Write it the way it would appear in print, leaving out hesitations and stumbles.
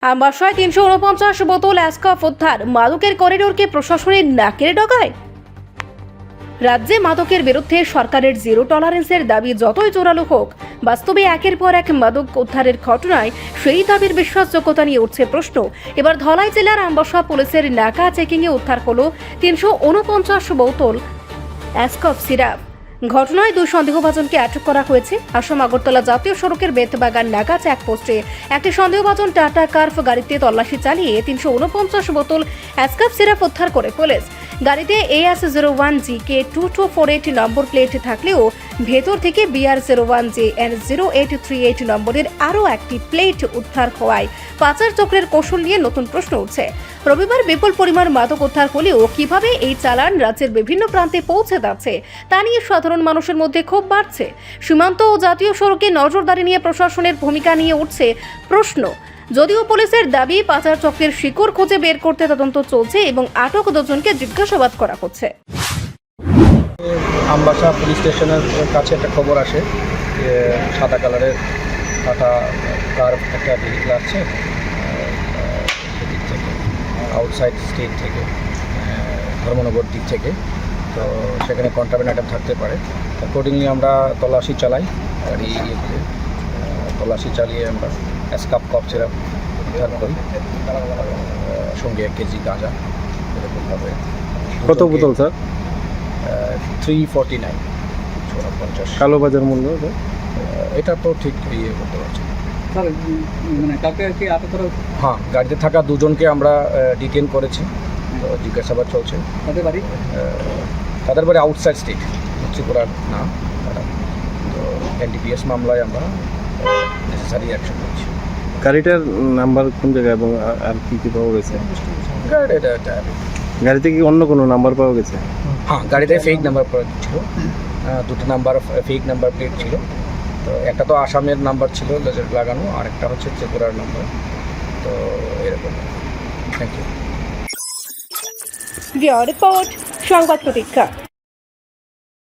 আমবাসায় ৩৪৯ বোতল অ্যাসকফ উদ্ধার। মাদকের করিডোরকে প্রশাসনের নাকের ডগায়। রাজ্যে মাদকের বিরুদ্ধে সরকারের জিরো টলারেন্সের দাবি যতই জোরালো হোক, বাস্তবে একের পর এক মাদক উদ্ধারের ঘটনায় সেই দাবির বিশ্বাসযোগ্যতা নিয়ে উঠছে প্রশ্ন। এবার ধলাই জেলার আমবাসা পুলিশের নাকা চেকিংয়ে উদ্ধার হলো ৩৪৯ বোতল অ্যাসকফ সিরাপ। ঘটনায় দুই সন্দেহভাজনকে আটক করা হয়েছে। আসাম আগরতলা জাতীয় সড়কের বেতবাগান নাকা চেকপোস্টে একটি সন্দেহভাজন টাটা কার্ভ গাড়িতে তল্লাশি চালিয়ে ৩৪৯ বোতল অ্যাসকফ সিরাপ উদ্ধার করে পুলিশ। গাড়িতে AS01GK2248 নম্বর প্লেট থাকলেও ভেতর থেকে BR01JN0838 নম্বরের আরও একটি প্লেট উদ্ধার হওয়ায় পাচার চক্রের কৌশল নিয়ে নতুন প্রশ্ন উঠছে। রবিবার বিপুল পরিমাণ মাদক উদ্ধার হলেও কিভাবে এই চালান রাজ্যের বিভিন্ন প্রান্তে পৌঁছে যাচ্ছে তা নিয়ে সাধারণ মানুষের মধ্যে ক্ষোভ বাড়ছে। সীমান্ত ও জাতীয় সড়কে নজরদারি নিয়ে প্রশাসনের ভূমিকা নিয়ে উঠছে প্রশ্ন। যদিও পুলিশের দাবি পাচার চক্রের শিকড় খুঁজে বের করতে তদন্ত চলছে এবং আটক দুজনকে জিজ্ঞাসাবাদ করা হচ্ছে। আমবাসা পুলিশ স্টেশনের কাছে একটা খবর আসে যে সাদা কালারের টাটা কার একটা ভেহিকেল আসছে দিক থেকে, আউটসাইড স্টেট থেকে, ধর্মনগর দিক থেকে। তো সেখানে কন্ট্রাব্যান্ড আইটেম থাকতে পারে। অ্যাকর্ডিংলি আমরা তল্লাশি চালাই, গাড়ি তল্লাশি চালিয়ে আমরা অ্যাসকফ কফ সিরাপ উদ্ধার করি, সঙ্গে 1 কেজি গাঁজা এরকমভাবে। কত বোতল স্যার? 349 50। কালো বাজার মূল্য এটা তো ঠিক ইয়ে করতে পারছি স্যার, মানে কাউকে কি আটক করা? হ্যাঁ, গাড়িতে থাকা দুজনকে আমরা ডিটেইন করেছি, তো জিজ্ঞাসাবাদ চলছে। তাদের বাড়ি তাদের বাড়ি আউটসাইড স্টেট, ত্রিপুরার না তারা। তো NDPS মামলায় আমরা নেসেসারি অ্যাকশন করছি। গাড়িটার নাম্বার কোন জায়গায় এবং আর কি কি পাওয়া গেছে? গাড়িতে কি অন্য কোনো নাম্বার পাওয়া গেছে? হ্যাঁ, গাড়িতে ফেক নাম্বার ছিল, দুটো নাম্বার ফেক নাম্বার প্লেট ছিল। তো একটা তো আসামের নাম্বার ছিল লাগানো, আর একটা হচ্ছে ত্রিপুরার নাম্বার। তো এরকম। Thank you. রিপোর্ট সংবাদ প্রতীক্ষা।